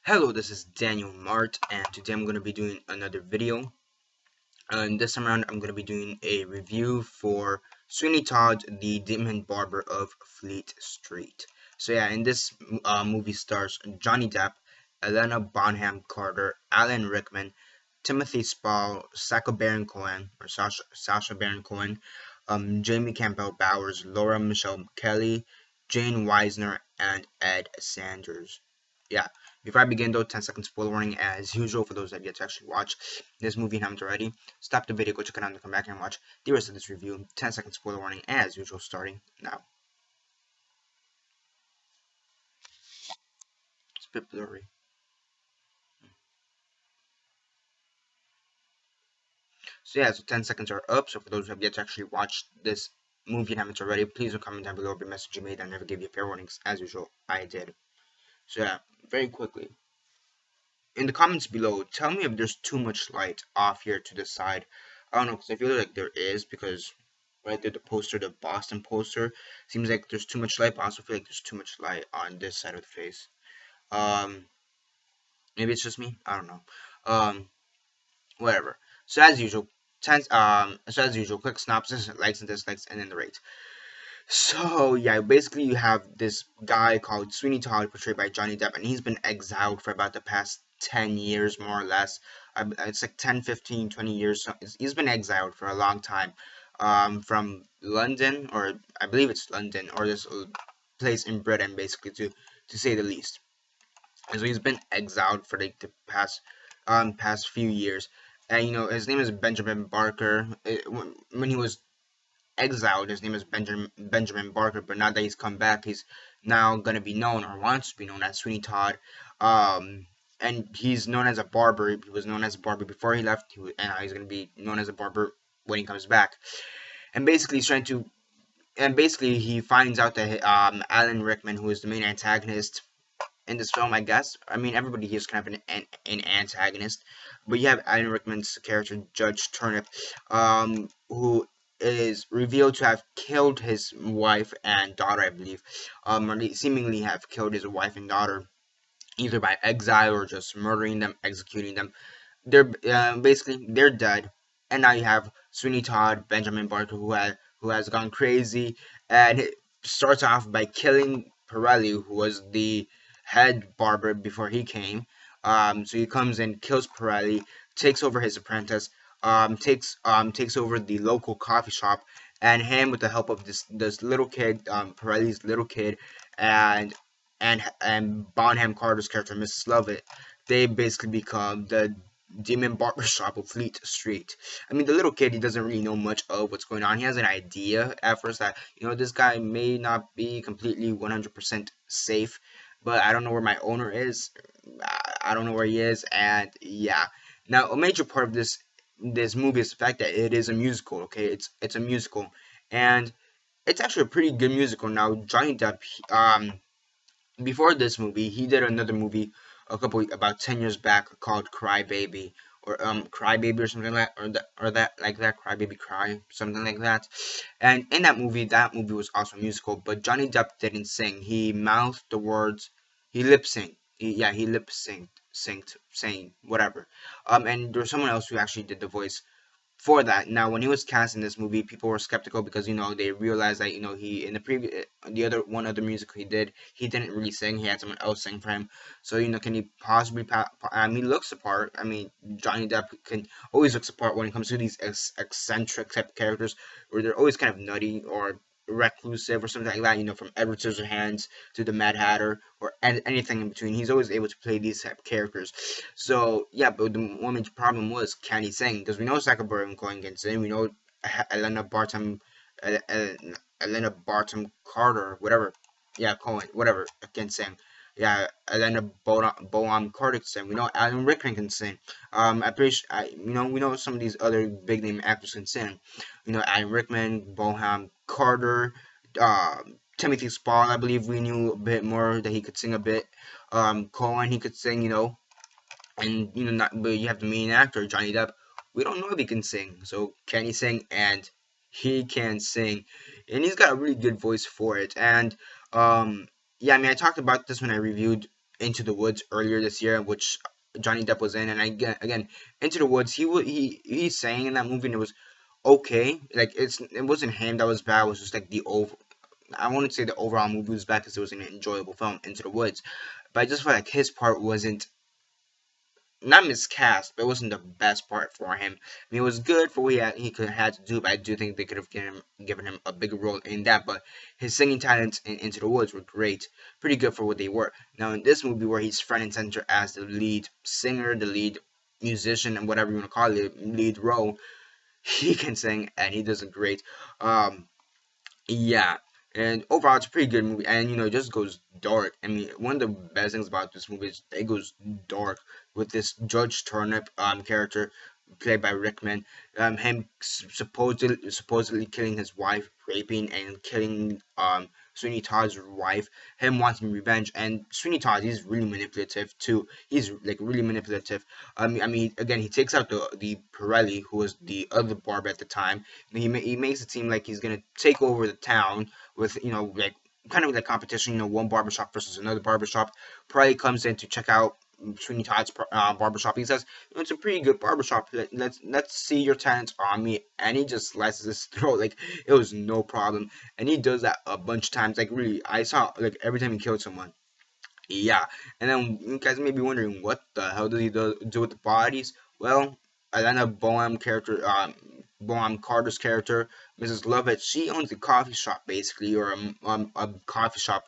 Hello, this is Daniel Mart, and today I'm going to be doing another video. And this time around, I'm going to be doing a review for Sweeney Todd, the Demon Barber of Fleet Street. So yeah, in this movie stars Johnny Depp, Elena Bonham Carter, Alan Rickman, Timothy Spall, Sacha Baron Cohen, or Sacha Baron Cohen, Jamie Campbell Bowers, Laura Michelle Kelly, Jane Weisner, and Ed Sanders. Yeah, before I begin though, 10-second spoiler warning as usual for those that yet to actually watch this movie and haven't already. Stop the video, go check it out and come back and watch the rest of this review. 10-second spoiler warning as usual starting now. It's a bit blurry. So yeah, so 10 seconds are up. So for those who have yet to actually watch this movie and haven't already, please don't comment down below every message you made. I never gave you fair warnings. As usual, I did. So yeah, very quickly. In the comments below, tell me if there's too much light off here to the side. I don't know, because I feel like there is, because right there, the poster, the Boston poster, seems like there's too much light, but I also feel like there's too much light on this side of the face. Um, Maybe it's just me. I don't know. Um, Whatever. So as usual, quick synopsis, likes and dislikes, and then the rate. So yeah, basically you have this guy called Sweeney Todd, portrayed by Johnny Depp, and he's been exiled for about the past 10 years, more or less. It's like 10, 15, 20 years. So he's been exiled for a long time, from London, or I believe it's London, or this place in Britain, basically, to say the least. And so he's been exiled for like the past few years. And his name is Benjamin Barker. When he was exiled, his name is Benjamin Barker, but now that he's come back, he's now gonna be known, or wants to be known, as Sweeney Todd. And he's known as a barber. He was known as a barber before he left, and now he's gonna be known as a barber when he comes back. And basically, he finds out that Alan Rickman, who is the main antagonist in this film, I guess. I mean, everybody here is kind of an antagonist, but you have Alan Rickman's character, Judge Turnip, who is revealed to have killed his wife and daughter, I believe, or seemingly have killed his wife and daughter, either by exile or just murdering them, executing them. They're basically they're dead, and now you have Sweeney Todd, Benjamin Barker, who has gone crazy, and it starts off by killing Pirelli, who was the head barber before he came. So he comes in, kills Pirelli, takes over his apprentice, takes over the local coffee shop, and him, with the help of this little kid, Pirelli's little kid, and and Bonham Carter's character, Mrs. Lovett, they basically become the Demon Barbershop of Fleet Street. I mean, the little kid, he doesn't really know much of what's going on. He has an idea at first that, this guy may not be completely 100% safe, but I don't know where my owner is. I don't know where he is, and yeah. Now, a major part of this movie is the fact that it is a musical. Okay, it's a musical, and it's actually a pretty good musical. Now, Johnny Depp, before this movie, he did another movie about 10 years back called Cry Baby, or Cry Baby, or something like that, or that Cry Baby Cry, something like that. And in that movie was also musical, but Johnny Depp didn't sing. He mouthed the words. He lip synced. He lip synced, saying whatever. And there was someone else who actually did the voice for that. Now, when he was cast in this movie, people were skeptical because they realized that he, in the other music he did, he didn't really sing. He had someone else sing for him. So can he possibly? I mean, looks the part. I mean, Johnny Depp can always looks the part when it comes to these eccentric type characters, where they're always kind of nutty or reclusive or something like that. From Edward Scissorhands to the Mad Hatter, or anything in between. He's always able to play these type of characters. So yeah, but the one major problem was, can he sing? Because we know Sacha Baron Cohen can sing. We know Elena Barton, Elena Barton Carter, whatever. Yeah, Cohen, whatever, can sing. Yeah, Elena Boam Carter can sing. We know Alan Rickman can sing. I'm pretty sure, we know some of these other big name actors can sing. Alan Rickman, Boham Carter, Timothy Spall, I believe we knew a bit more that he could sing a bit. Cohen, he could sing, and not, but you have the main actor, Johnny Depp. We don't know if he can sing. So can he sing? And he can sing, and he's got a really good voice for it. And yeah, I mean, I talked about this when I reviewed Into the Woods earlier this year, which Johnny Depp was in, and again, Into the Woods, he sang in that movie, and it was okay. Like it wasn't him that was bad. It was just like the over. I wouldn't say the overall movie was bad because it was an enjoyable film, Into the Woods, but I just felt like his part wasn't not miscast, but it wasn't the best part for him. I mean, it was good for what he could had to do, but I do think they could have given him a bigger role in that. But his singing talents in Into the Woods were great, pretty good for what they were. Now in this movie, where he's front and center as the lead singer, the lead musician, and whatever you want to call it, lead role, he can sing and he does it great. Um, yeah, and overall, it's a pretty good movie, and it just goes dark. I mean, one of the best things about this movie is it goes dark with this Judge Turnip character played by Rickman, him supposedly killing his wife, raping and killing Sweeney Todd's wife, him wanting revenge, and Sweeney Todd, he's really manipulative too. He's like really manipulative. I mean, again, he takes out the Pirelli, who was the other barber at the time, and he makes it seem like he's gonna take over the town with like kind of like competition. One barbershop versus another barbershop. Pirelli comes in to check out Sweeney Todd's barbershop. He says, it's a pretty good barbershop. Let's see your talents on me. And he just slices his throat like it was no problem. And he does that a bunch of times. Like really, I saw like every time he killed someone. Yeah, and then you guys may be wondering what the hell does he do with the bodies? Well, Elena Bohem Carter's character, Mrs. Lovett, she owns a coffee shop basically, or a coffee shop,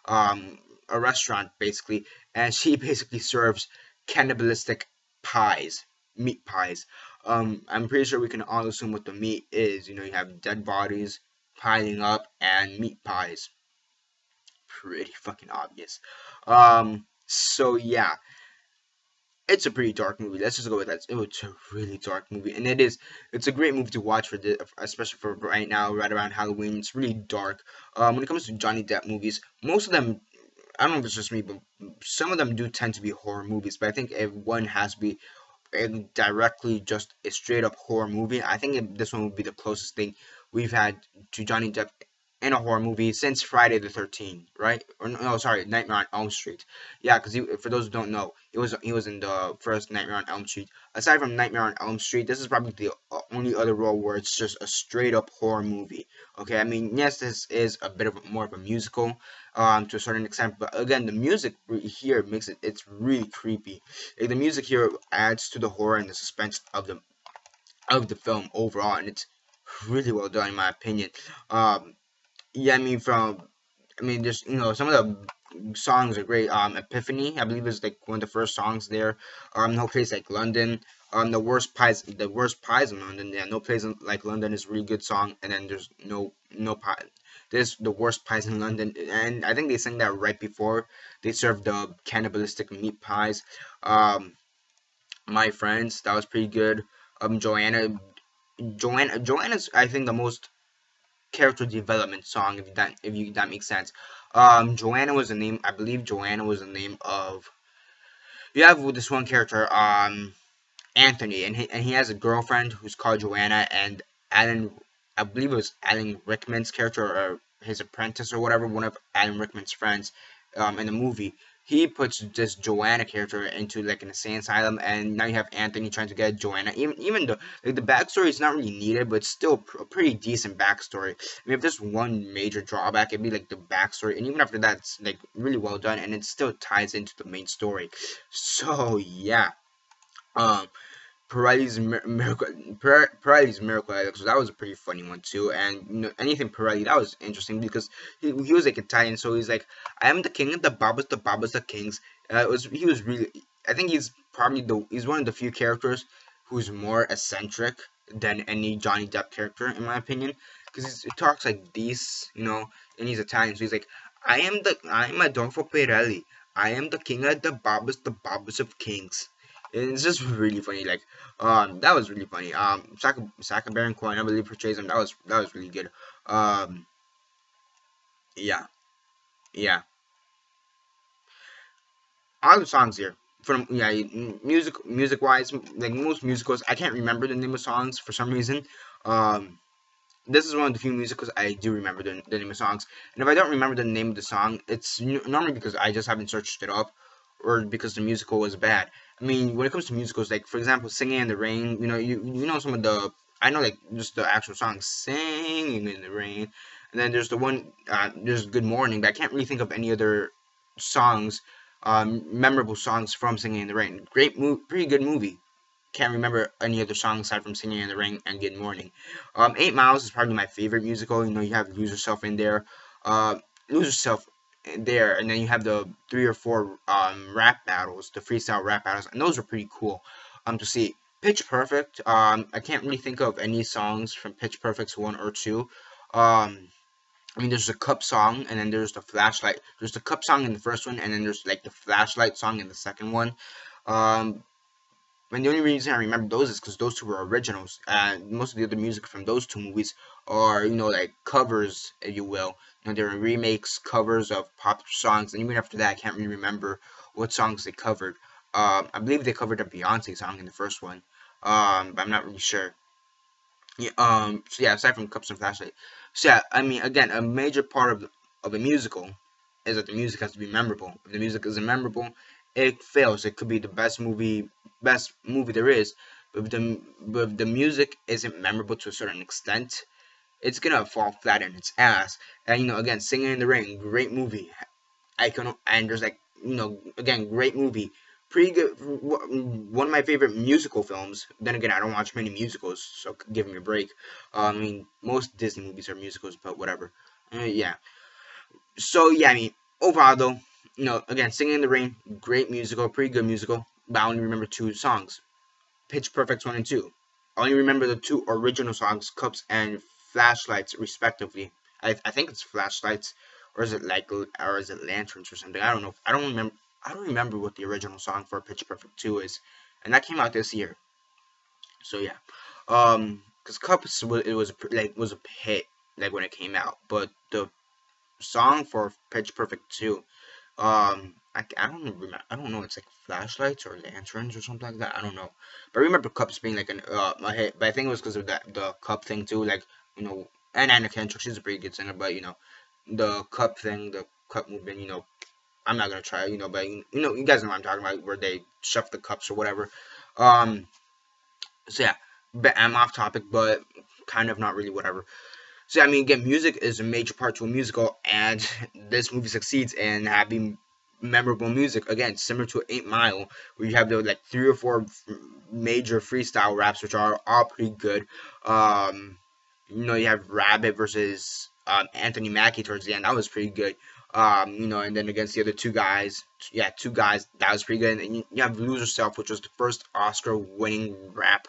um, a restaurant basically, and she basically serves cannibalistic pies, meat pies. I'm pretty sure we can all assume what the meat is. You have dead bodies piling up and meat pies. Pretty fucking obvious. So yeah, it's a pretty dark movie. Let's just go with that. It's a really dark movie, and it's a great movie to watch especially for right now, right around Halloween. It's really dark. When it comes to Johnny Depp movies, most of them, I don't know if it's just me, but some of them do tend to be horror movies. But I think if one has to be directly just a straight up horror movie, I think this one would be the closest thing we've had to Johnny Depp in a horror movie since Friday the 13th, right? Or no, sorry, Nightmare on Elm Street. Yeah, because for those who don't know, he was in the first Nightmare on Elm Street. Aside from Nightmare on Elm Street, this is probably the only other role where it's just a straight up horror movie. Okay, I mean, yes, this is a bit of more of a musical, to a certain extent, but again, the music here makes it's really creepy. Like, the music here adds to the horror and the suspense of the film overall, and it's really well done in my opinion. Yeah, I mean, just some of the songs are great. Epiphany, I believe, is like one of the first songs there. No Place Like London. The worst pies in London. Yeah, No Place Like London is a really good song. And then there's no pie. There's The Worst Pies in London, and I think they sang that right before they served the cannibalistic meat pies. Um, My Friends, that was pretty good. Joanna's I think the most character development song, if that makes sense. Joanna was the name. I believe Joanna was the name of. You have this one character, Anthony, and he has a girlfriend who's called Joanna, and Alan, I believe it was Alan Rickman's character or his apprentice or whatever, one of Alan Rickman's friends, in the movie. He puts this Joanna character into like an insane asylum, and now you have Anthony trying to get Joanna. Even the like the backstory is not really needed, but it's still a pretty decent backstory. I mean, if there's one major drawback, it'd be like the backstory, and even after that, it's like really well done, and it still ties into the main story. So yeah. Um, Pirelli's Miracle Alex, so that was a pretty funny one too. And anything Pirelli, that was interesting because he was like Italian, so he's like, I am the king of the Babas, the kings. He was really, I think he's one of the few characters who's more eccentric than any Johnny Depp character in my opinion, because he talks like this, and he's Italian, so he's like, I am Adolfo Pirelli. I am the king of the Babas of kings. It's just really funny. Like, that was really funny. Sacha Baron Cohen, I believe, portrays him. That was really good. Um, yeah, yeah. All the songs here from music wise, like most musicals, I can't remember the name of songs for some reason. Um, this is one of the few musicals I do remember the name of songs. And if I don't remember the name of the song, it's normally because I just haven't searched it up, or because the musical was bad. I mean, when it comes to musicals, like for example, Singing in the Rain, you know some of the, I know like just the actual song, Singing in the Rain, and then there's the one, there's Good Morning, but I can't really think of any other songs, memorable songs from Singing in the Rain. Pretty good movie. Can't remember any other songs aside from Singing in the Rain and Good Morning. 8 Miles is probably my favorite musical. You have Lose Yourself in there. Lose Yourself there, and then you have the 3 or 4 rap battles, the freestyle rap battles, and those are pretty cool to see. Pitch Perfect, I can't really think of any songs from Pitch Perfect 1 or 2. I mean, there's the Cup song, and then there's the Flashlight. There's the Cup song in the first one, and then there's like the Flashlight song in the second one. Um, and the only reason I remember those is because those two were originals, and most of the other music from those two movies are, like covers, if you will. They're remakes, covers of pop songs, and even after that, I can't really remember what songs they covered. I believe they covered a Beyonce song in the first one, but I'm not really sure. Yeah, so yeah, aside from Cups and Flashlight. So yeah, I mean, again, a major part of a musical is that the music has to be memorable. If the music isn't memorable, it fails. It could be the best movie there is, but if the music isn't memorable to a certain extent, it's gonna fall flat in its ass. And again, Singing in the Rain, great movie. And there's like, again, great movie. Pretty good. One of my favorite musical films. Then again, I don't watch many musicals, so give me a break. I mean, most Disney movies are musicals, but whatever. Yeah. So yeah, I mean, overall though, again, Singing in the Rain, great musical, pretty good musical. But I only remember 2 songs: Pitch Perfect 1 and 2. I only remember the 2 original songs, Cups and Flashlights, respectively. I think it's Flashlights, or is it Lanterns or something? I don't know. I don't remember. I don't remember what the original song for Pitch Perfect 2 is, and that came out this year. So yeah, because Cups was a hit like when it came out, but the song for Pitch Perfect 2, I don't remember. I don't know. It's like Flashlights or Lanterns or something like that. I don't know. But I remember Cups being like a hit. But I think it was because of the Cup thing too. Like and Anna Kendrick, she's a pretty good singer. But the Cup thing, the Cup movement. I'm not gonna try. But you guys know what I'm talking about, where they shove the cups or whatever. Um. So yeah, but I'm off topic, but kind of not really. Whatever. So I mean, again, music is a major part to a musical, and this movie succeeds in having memorable music. Again, similar to 8 Mile, where you have the like 3 or 4 major freestyle raps, which are all pretty good. You have Rabbit versus Anthony Mackie towards the end. That was pretty good. And then against the other 2 guys, yeah, 2 guys, that was pretty good. And you have Lose Yourself, which was the first Oscar-winning rap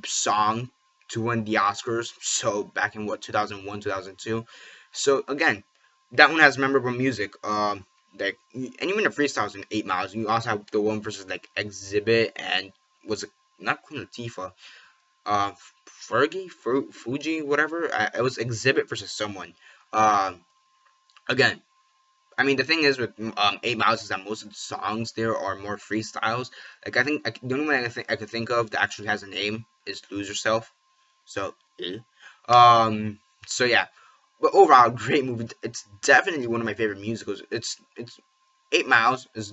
song to win the Oscars. So back in 2001, 2002. So again, that one has memorable music. And even the freestyles in 8 Miles. You also have the one versus like Exhibit and was it not Queen Latifah? Uh, Fuji, whatever. It was Exhibit versus someone. Again, I mean, the thing is with 8 Miles is that most of the songs there are more freestyles. Like I think the only one I could think of that actually has a name is Lose Yourself. So, so yeah, but overall, great movie. It's definitely one of my favorite musicals. It's 8 Miles is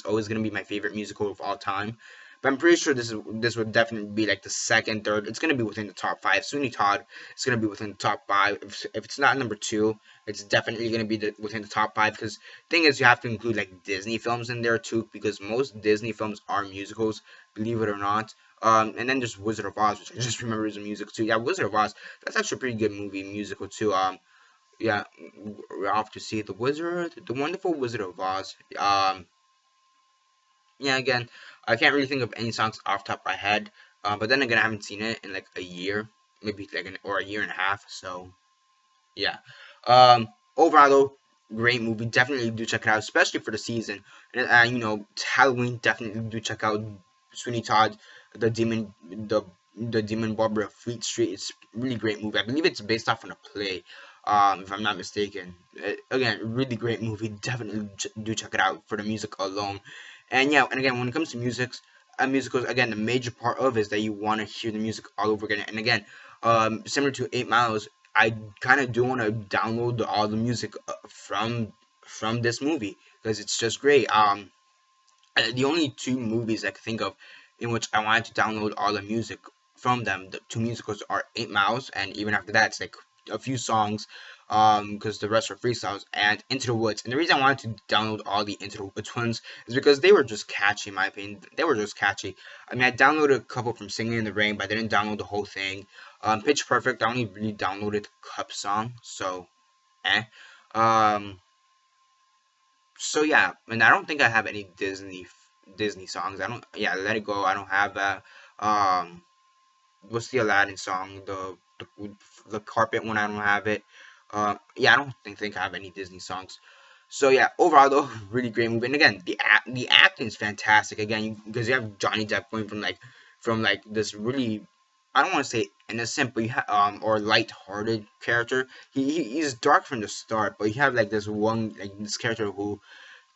always gonna be my favorite musical of all time. But I'm pretty sure this would definitely be like the second, third. It's gonna be within the top 5. Sweeney Todd is gonna be within the top 5. If it's not number 2, it's definitely gonna be within the top 5. Because thing is, you have to include like Disney films in there too, because most Disney films are musicals, believe it or not. And then there's Wizard of Oz, which I just remember as a musical too. Yeah, Wizard of Oz. That's actually a pretty good movie, musical too. Yeah, we're off to see the Wonderful Wizard of Oz. Yeah, again, I can't really think of any songs off the top of my head. But then again, I haven't seen it in like a year, maybe like or a year and a half. So yeah. Overall though, great movie. Definitely do check it out, especially for the season. And Halloween. Definitely do check out Sweeney Todd, the Demon Barber of Fleet Street. It's a really great movie. I believe it's based off on a play. If I'm not mistaken. Again, really great movie. Definitely do check it out for the music alone. And yeah, and again, when it comes to musicals, again, the major part of it is that you want to hear the music all over again. And again, similar to 8 Miles, I kind of do want to download all the music from from this movie because it's just great. The only two movies I can think of in which I wanted to download all the music from them, the two musicals are 8 Miles, and even after that, it's like a few songs, because the rest are freestyles, and Into the Woods. And the reason I wanted to download all the Into the Woods ones is because they were just catchy, in my opinion. They were just catchy. I mean, I downloaded a couple from Singing in the Rain, but I didn't download the whole thing. Pitch Perfect, I only really downloaded the Cup song, so, eh. Um, so yeah, and I don't think I have any Disney songs. I don't. Yeah, Let It Go. I don't have that. Um, what's the Aladdin song? The carpet one. I don't have it. Yeah, I don't think I have any Disney songs. So yeah, overall though, really great movie. And again, the acting is fantastic. Again, because you have Johnny Depp going from like this really, I don't want to say innocent, but or light-hearted character. He's dark from the start, but you have like this character who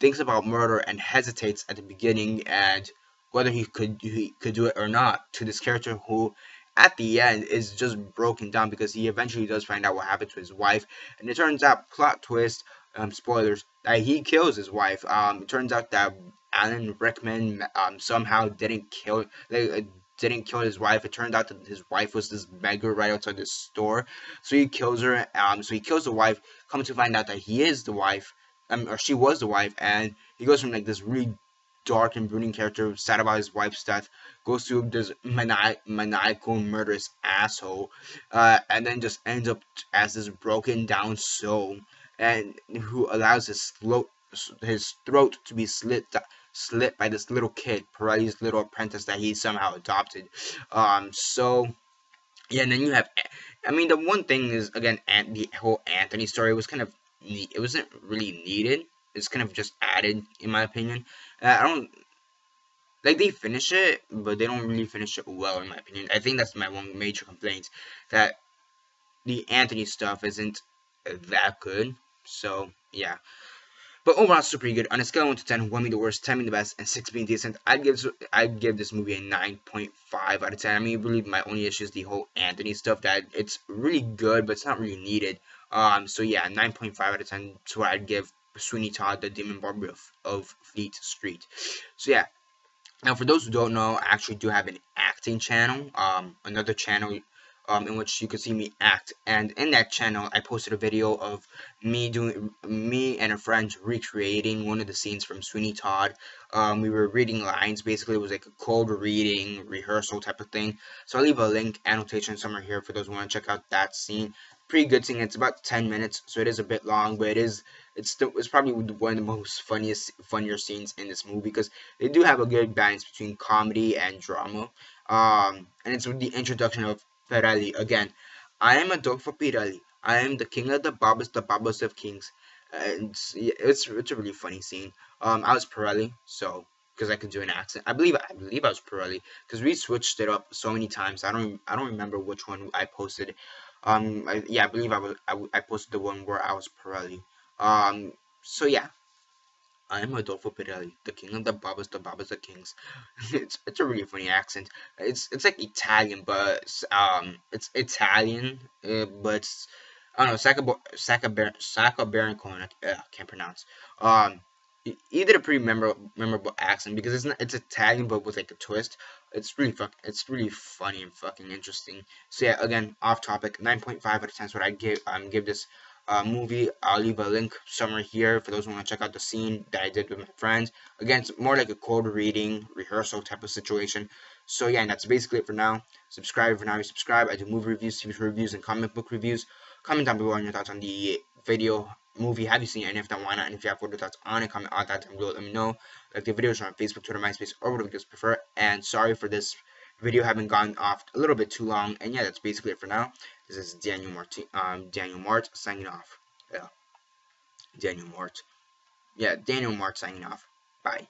thinks about murder and hesitates at the beginning and whether he could do it or not, to this character who at the end is just broken down because he eventually does find out what happened to his wife, and it turns out, plot twist, spoilers, that he kills his wife. It turns out that Alan Rickman somehow didn't kill his wife. It turned out that his wife was this beggar right outside the store, so he kills her. So he kills the wife. Come to find out that he is the wife, or she was the wife, and he goes from like this really dark and brooding character, sad about his wife's death, goes to this maniacal, murderous asshole, and then just ends up as this broken down soul, and who allows his throat to be slit by this little kid, Pirelli's little apprentice that he somehow adopted. So yeah, and then you have, I mean, the one thing is, again, the whole Anthony story was kind of neat. It wasn't really needed. It's kind of just added, in my opinion. I don't like they finish it, but they don't really finish it well, in my opinion. I think that's my one major complaint, that the Anthony stuff isn't that good. So yeah, but overall, super good. On a scale of 1 to 10, 1 being the worst, 10 being the best, and 6 being decent, I'd give this movie a 9.5 out of 10. I mean, really, my only issue is the whole Anthony stuff, that it's really good, but it's not really needed. So yeah, 9.5 out of 10 is what I'd give Sweeney Todd, the Demon Barber of Fleet Street. So yeah, now, for those who don't know, I actually do have an acting channel, another channel in which you can see me act. And in that channel, I posted a video of me and a friend recreating one of the scenes from Sweeney Todd. We were reading lines. Basically, it was like a cold reading rehearsal type of thing. So I'll leave a link, annotation somewhere here for those who want to check out that scene. Pretty good scene. It's about 10 minutes, so it is a bit long, but it's probably one of the most funnier scenes in this movie, because they do have a good balance between comedy and drama. And it's with the introduction of Pirelli again. I am a dog for Pirelli. I am the king of the Babas of kings. And it's a really funny scene. I was Pirelli, so because I could do an accent. I believe I was Pirelli, because we switched it up so many times. I don't remember which one I posted. Yeah, I believe I posted the one where I was Pirelli. So yeah, I am Adolfo Pirelli, the king of the Babas, the kings. It's a really funny accent. It's like Italian, but it's Italian, but I don't know, Sacco Baron I can't pronounce. Um, he did a pretty memorable accent, because it's Italian but with like a twist. It's really funny and fucking interesting. So yeah, again, off topic. 9.5 out of 10 is what I give this movie. I'll leave a link somewhere here for those who want to check out the scene that I did with my friends. Again, it's more like a cold reading rehearsal type of situation. So yeah, and that's basically it for now. Subscribe if you're not subscribed. I do movie reviews, TV reviews, and comic book reviews. Comment down below on your thoughts on the video, movie. Have you seen it? And if not, why not? And if you have further thoughts on it, comment all that down below. Let me know. Like the videos are on Facebook, Twitter, MySpace, or whatever you guys prefer. And sorry for this video having gone off a little bit too long. And yeah, that's basically it for now. This is Daniel Mart signing off. Yeah, Daniel Mart. Yeah, Daniel Mart signing off. Bye.